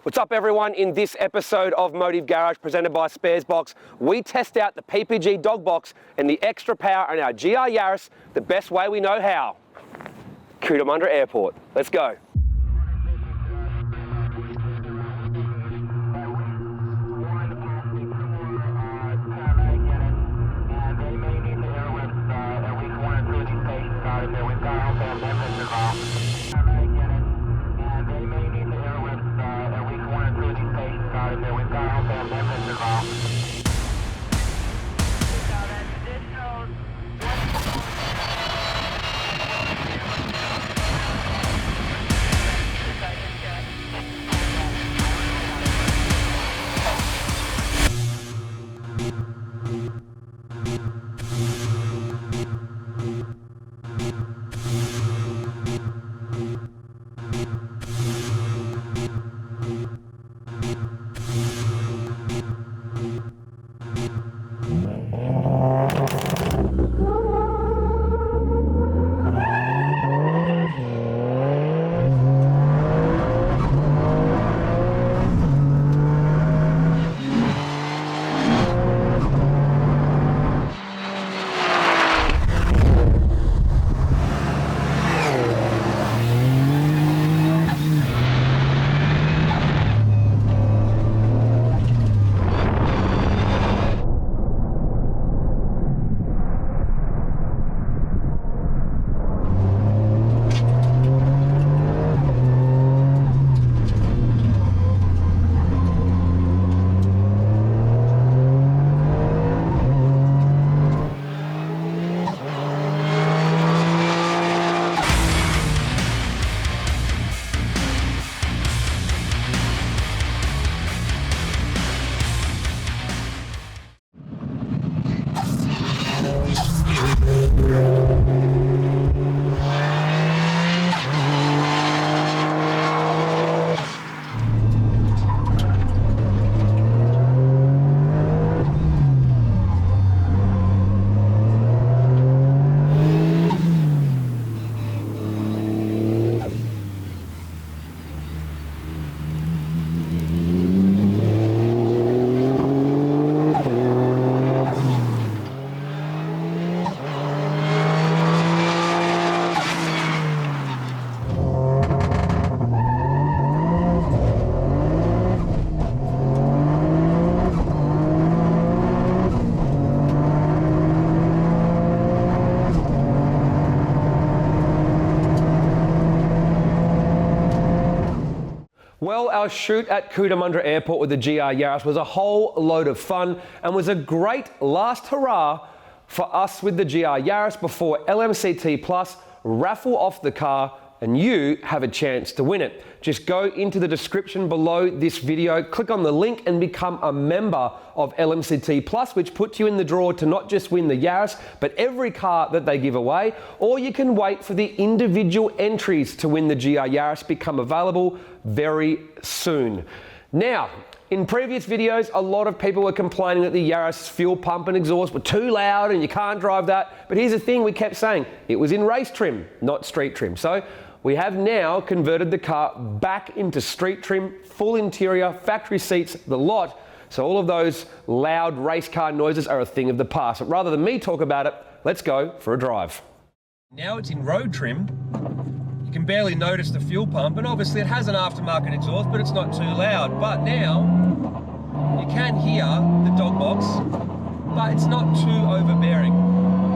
What's up everyone? In this episode of Motive Garage presented by Sparesbox, we test out the PPG dog box and the extra power on our GR Yaris the best way we know how. Cootamundra Airport. Let's go. Well, our shoot at Cootamundra Airport with the GR Yaris was a whole load of fun and was a great last hurrah for us with the GR Yaris before LMCT Plus raffle off the car and you have a chance to win it. Just go into the description below this video, click on the link and become a member of LMCT Plus, which puts you in the draw to not just win the Yaris, but every car that they give away, or you can wait for the individual entries to win the GR Yaris become available very soon. Now, in previous videos, a lot of people were complaining that the Yaris fuel pump and exhaust were too loud and you can't drive that. But here's the thing we kept saying, it was in race trim, not street trim. So we have now converted the car back into street trim, full interior, factory seats, the lot. So all of those loud race car noises are a thing of the past. But rather than me talk about it, let's go for a drive. Now it's in road trim. You can barely notice the fuel pump, and obviously it has an aftermarket exhaust, but it's not too loud. But now you can hear the dog box, but it's not too overbearing.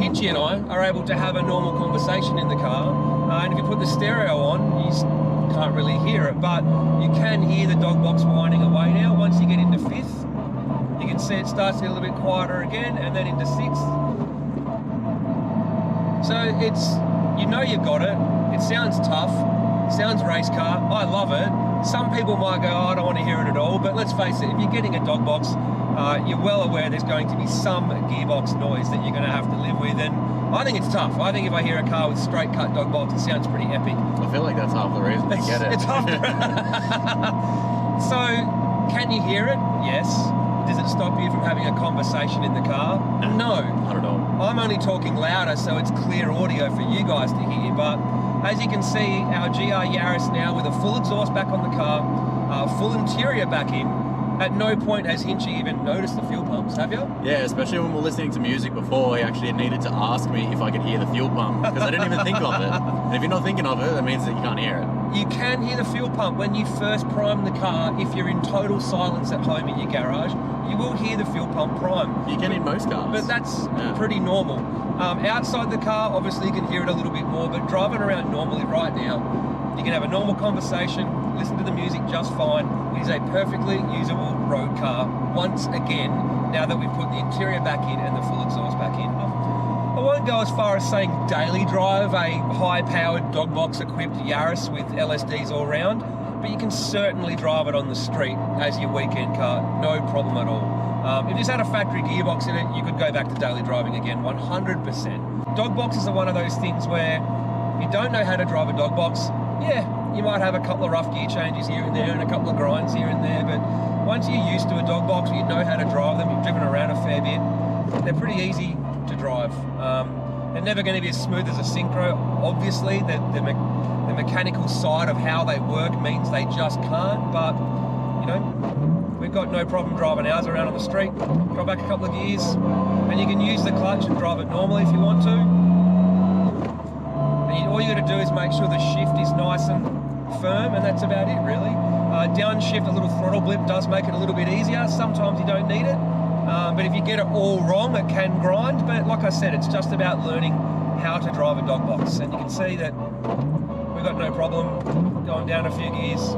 Hitchy and I are able to have a normal conversation in the car, and if you put the stereo on, you can't really hear it, but you can hear the dog box whining away now. Once you get into fifth, you can see it starts to get a little bit quieter again, and then into sixth. So it's, you know you've got it. It sounds tough, sounds race car. I love it. Some people might go, oh, I don't want to hear it at all, but let's face it, if you're getting a dog box, you're well aware there's going to be some gearbox noise that you're going to have to live with, and I think it's tough. I think if I hear a car with straight cut dog box, it sounds pretty epic. I feel like that's half the reason to get it. It's half the So, can you hear it? Yes. Does it stop you from having a conversation in the car? No. Not at all. I'm only talking louder, so it's clear audio for you guys to hear, but as you can see, our GR Yaris now with a full exhaust back on the car, full interior back in, at no point has Hinchy even noticed the fuel pumps, have you? Yeah, especially when we're listening to music before, he actually needed to ask me if I could hear the fuel pump, because I didn't even think of it. And if you're not thinking of it, that means that you can't hear it. You can hear the fuel pump when you first prime the car. If you're in total silence at home in your garage, you will hear the fuel pump prime. You can in most cars. But that's pretty normal. Outside the car, obviously you can hear it a little bit more, but driving around normally right now, you can have a normal conversation, listen to the music just fine. It is a perfectly usable road car, once again, now that we've put the interior back in and the full exhaust back in. I won't go as far as saying daily drive a high-powered dog box equipped Yaris with LSDs all round, but you can certainly drive it on the street as your weekend car, no problem at all. If this had a factory gearbox in it, you could go back to daily driving again, 100%. Dog boxes are one of those things where if you don't know how to drive a dog box, yeah, you might have a couple of rough gear changes here and there and a couple of grinds here and there, but once you're used to a dog box, you know how to drive them, you've driven around a fair bit, they're pretty easy to drive. They're never going to be as smooth as a synchro. Obviously, the mechanical side of how they work means they just can't, but, you know, we've got no problem driving ours around on the street. Go back a couple of gears, and you can use the clutch and drive it normally if you want to. All you got to do is make sure the shift is nice and firm, and that's about it, really. Downshift, a little throttle blip does make it a little bit easier. Sometimes you don't need it, but if you get it all wrong, it can grind. But like I said, it's just about learning how to drive a dog box, and you can see that we've got no problem going down a few gears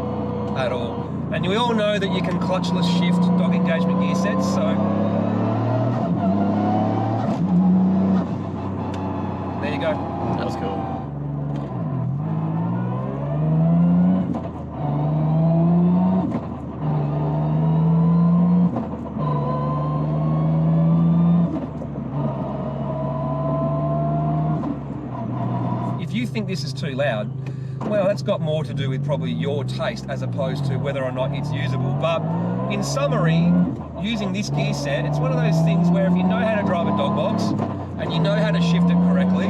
at all. And we all know that you can clutchless shift dog engagement gear sets, so there you go. That was cool. If you think this is too loud, well, that's got more to do with probably your taste as opposed to whether or not it's usable. But in summary, using this gear set, it's one of those things where if you know how to drive a dog box and you know how to shift it correctly,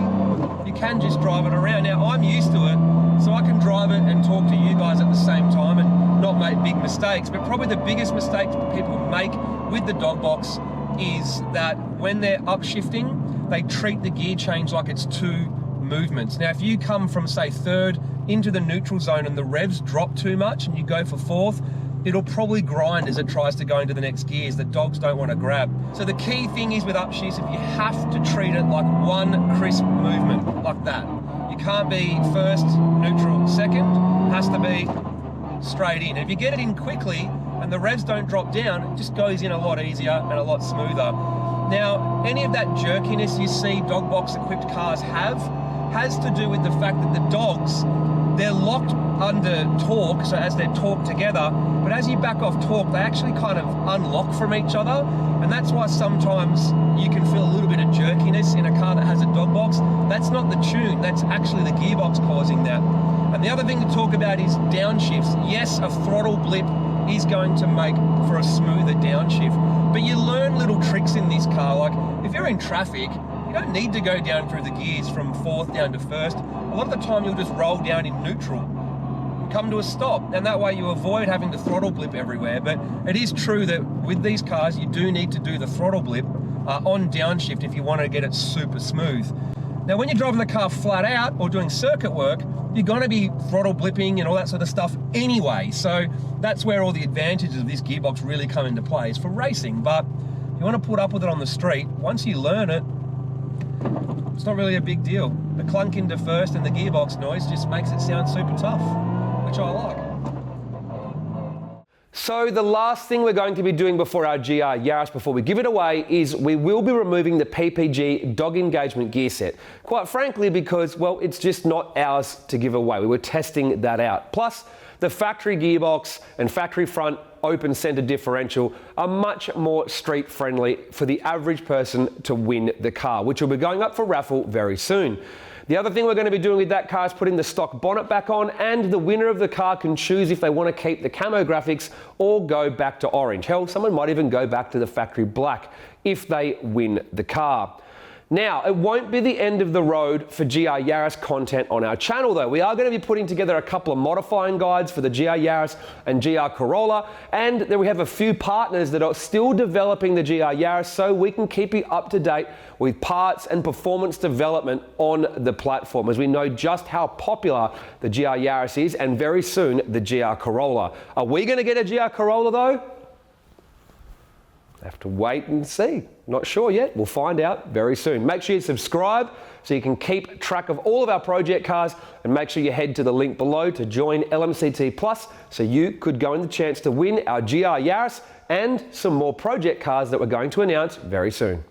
you can just drive it around. Now, I'm used to it, so I can drive it and talk to you guys at the same time and not make big mistakes. But probably the biggest mistake people make with the dog box is that when they're upshifting, they treat the gear change like it's two movements. Now, if you come from, say, third into the neutral zone and the revs drop too much and you go for fourth, it'll probably grind as it tries to go into the next gears. The dogs don't want to grab. So the key thing is with upshifts, if you have to treat it like one crisp movement, like that. You can't be first, neutral, second. It has to be straight in. If you get it in quickly and the revs don't drop down, it just goes in a lot easier and a lot smoother. Now, any of that jerkiness you see dog box equipped cars has to do with the fact that the dogs, they're locked under torque, so as they're torqued together, but as you back off torque, they actually kind of unlock from each other, and that's why sometimes you can feel a little bit of jerkiness in a car that has a dog box. That's not the tune, that's actually the gearbox causing that. And the other thing to talk about is downshifts. Yes, a throttle blip is going to make for a smoother downshift, but you learn little tricks in this car. Like if you're in traffic, you don't need to go down through the gears from fourth down to first. A lot of the time you'll just roll down in neutral and come to a stop, and that way you avoid having to throttle blip everywhere. But it is true that with these cars you do need to do the throttle blip on downshift if you want to get it super smooth. Now when you're driving the car flat out or doing circuit work, you're going to be throttle blipping and all that sort of stuff anyway. So that's where all the advantages of this gearbox really come into play, is for racing. But if you want to put up with it on the street, once you learn it, it's not really a big deal. The clunk into first and the gearbox noise just makes it sound super tough, which I like. So the last thing we're going to be doing before our GR Yaris, before we give it away, is we will be removing the PPG dog engagement gear set. Quite frankly, because, well, it's just not ours to give away. We were testing that out. Plus, the factory gearbox and factory front open center differential are much more street friendly for the average person to win the car, which will be going up for raffle very soon. The other thing we're going to be doing with that car is putting the stock bonnet back on, and the winner of the car can choose if they want to keep the camo graphics or go back to orange. Hell, someone might even go back to the factory black if they win the car. Now, it won't be the end of the road for GR Yaris content on our channel though. We are going to be putting together a couple of modifying guides for the GR Yaris and GR Corolla, and then we have a few partners that are still developing the GR Yaris so we can keep you up to date with parts and performance development on the platform, as we know just how popular the GR Yaris is, and very soon the GR Corolla. Are we going to get a GR Corolla though? Have to wait and see. Not sure yet. We'll find out very soon. Make sure you subscribe so you can keep track of all of our project cars, and make sure you head to the link below to join LMCT Plus so you could go in the chance to win our GR Yaris and some more project cars that we're going to announce very soon.